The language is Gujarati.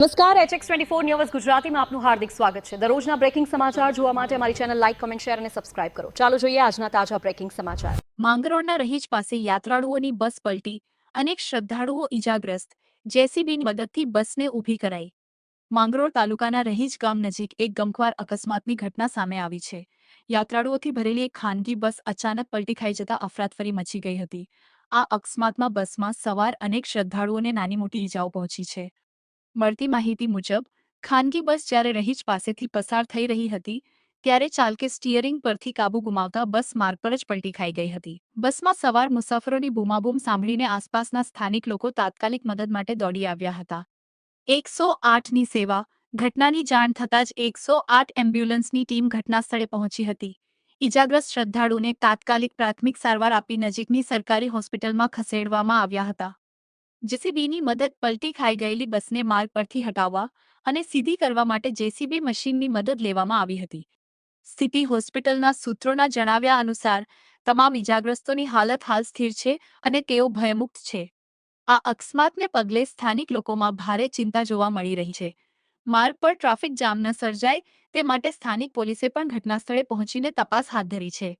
નમસ્કાર HX24 ન્યૂઝ ગુજરાતીમાં આપનું હાર્દિક સ્વાગત છે। દરરોજના બ્રેકિંગ સમાચાર જોવા માટે અમારી ચેનલ લાઇક, કમેન્ટ, શેર અને સબસ્ક્રાઇબ કરો। ચાલો જોઈએ આજના તાજા બ્રેકિંગ સમાચાર। માંગરોળના રહીજ પાસે યાત્રાળુઓની બસ પલટી, અનેક શ્રદ્ધાળુઓ ઇજાગ્રસ્ત, જેસીબીની મદદથી બસને ઊભી કરાઈ। માંગરોળ તાલુકાના રહીજ ગામ નજીક એક ગમખ્વાર અકસ્માતની ઘટના સામે આવી છે। યાત્રાળુઓથી ભરેલી એક ખાનગી બસ અચાનક પલટી ખાઈ જતા અફરાતફરી મચી ગઈ હતી। આ અકસ્માતમાં બસમાં સવાર અનેક શ્રદ્ધાળુઓને નાની મોટી ઇજાઓ પહોંચી છે। મળતી માહિતી મુજબ ખાનગી બસ જ્યારે રહીજ પાસેથી પસાર થઈ રહી હતી ત્યારે ચાલકે સ્ટીયરિંગ પરથી કાબુ ગુમાવતા બસ માર્ગ પર જ પલટી ખાઈ ગઈ હતી। બસમાં સવાર મુસાફરોની બૂમાબૂમ સાંભળીને આસપાસના સ્થાનિક લોકો તાત્કાલિક મદદ માટે દોડી આવ્યા હતા। 108ની સેવા ઘટનાની જાણ થતાં જ 108 એમ્બ્યુલન્સની ટીમ ઘટનાસ્થળે પહોંચી હતી। ઇજાગ્રસ્ત શ્રદ્ધાળુને તાત્કાલિક પ્રાથમિક સારવાર આપી નજીકની સરકારી હોસ્પિટલમાં ખસેડવામાં આવ્યા હતા। જેસીબીની મદદ પલટી ખાઈ ગયેલી બસને માર્ગ પરથી હટાવવા અને સીધી કરવા માટે જેસીબી મશીનની મદદ લેવામાં આવી હતી। સ્થિતિ હોસ્પિટલના સૂત્રોના જણાવ્યા અનુસાર તમામ ઇજાગ્રસ્તોની હાલત હાલ સ્થિર છે અને તેઓ ભયમુક્ત છે। આ અકસ્માતને પગલે સ્થાનિક લોકોમાં ભારે ચિંતા જોવા મળી રહી છે। માર્ગ પર ટ્રાફિક જામ ન સર્જાય તે માટે સ્થાનિક પોલીસે પણ ઘટનાસ્થળે પહોંચીને તપાસ હાથ ધરી છે।